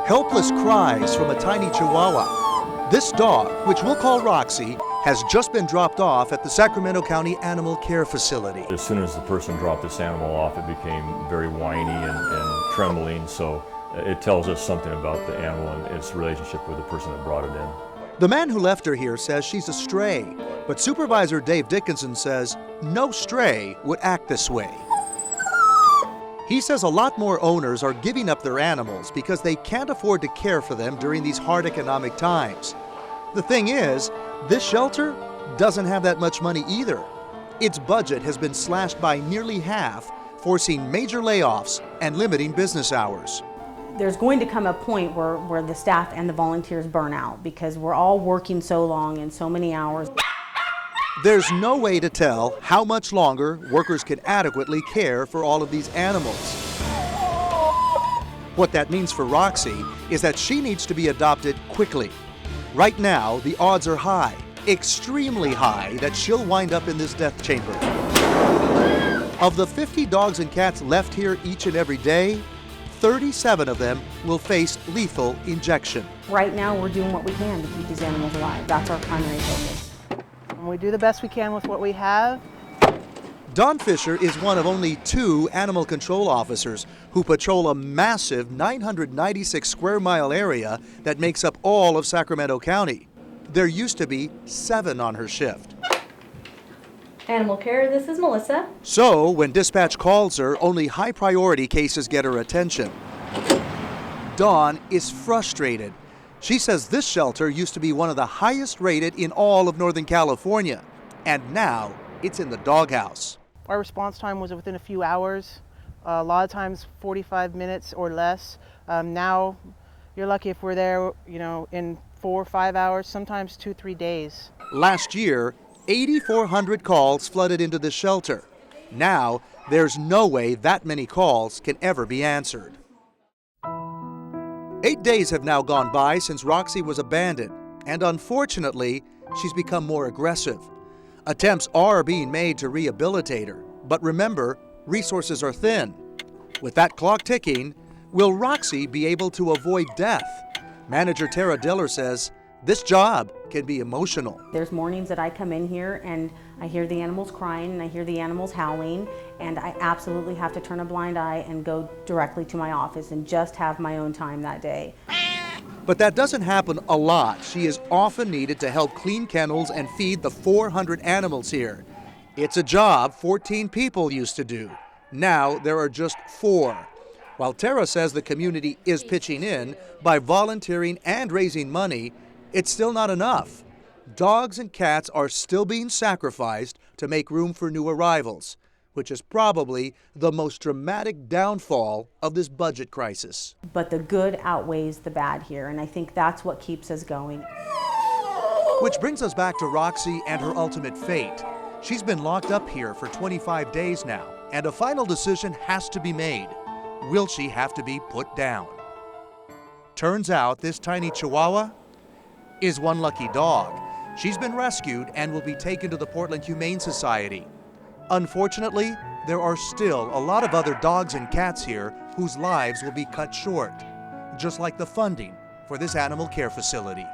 Helpless cries from a tiny Chihuahua. This dog, which we'll call Roxy, has just been dropped off at the Sacramento County Animal Care Facility. As soon as the person dropped this animal off, it became very whiny and trembling, so it tells us something about the animal and its relationship with the person that brought it in. The man who left her here says she's a stray, but Supervisor Dave Dickinson says no stray would act this way. He says a lot more owners are giving up their animals because they can't afford to care for them during these hard economic times. The thing is, this shelter doesn't have that much money either. Its budget has been slashed by nearly half, forcing major layoffs and limiting business hours. There's going to come a point where the staff and the volunteers burn out because we're all working so long and so many hours. There's no way to tell how much longer workers can adequately care for all of these animals. What that means for Roxy is that she needs to be adopted quickly. Right now, the odds are high, extremely high, that she'll wind up in this death chamber. Of the 50 dogs and cats left here each and every day, 37 of them will face lethal injection. Right now, we're doing what we can to keep these animals alive. That's our primary focus. We do the best we can with what we have. Don Fisher is one of only 2 animal control officers who patrol a massive 996 square mile area that makes up all of Sacramento County. There used to be 7 on her shift. Animal Care, this is Melissa. So when dispatch calls her, only high priority cases get her attention. Dawn is frustrated. She says this shelter used to be one of the highest rated in all of Northern California, and now it's in the doghouse. Our response time was within a few hours, a lot of times 45 minutes or less. Now you're lucky if we're there, in 4 or 5 hours, sometimes 2-3 days. Last year, 8,400 calls flooded into the shelter. Now, there's no way that many calls can ever be answered. 8 days have now gone by since Roxy was abandoned, and unfortunately, she's become more aggressive. Attempts are being made to rehabilitate her, but remember, resources are thin. With that clock ticking, will Roxy be able to avoid death? Manager Tara Diller says this job can be emotional. There's mornings that I come in here and I hear the animals crying and I hear the animals howling, and I absolutely have to turn a blind eye and go directly to my office and just have my own time that day. But that doesn't happen a lot. She is often needed to help clean kennels and feed the 400 animals here. It's a job 14 people used to do. Now there are just 4. While Tara says the community is pitching in by volunteering and raising money, it's still not enough. Dogs and cats are still being sacrificed to make room for new arrivals, which is probably the most dramatic downfall of this budget crisis. But the good outweighs the bad here, and I think that's what keeps us going. Which brings us back to Roxy and her ultimate fate. She's been locked up here for 25 days now, and a final decision has to be made. Will she have to be put down? Turns out this tiny Chihuahua is one lucky dog. She's been rescued and will be taken to the Portland Humane Society. Unfortunately, there are still a lot of other dogs and cats here whose lives will be cut short, just like the funding for this animal care facility.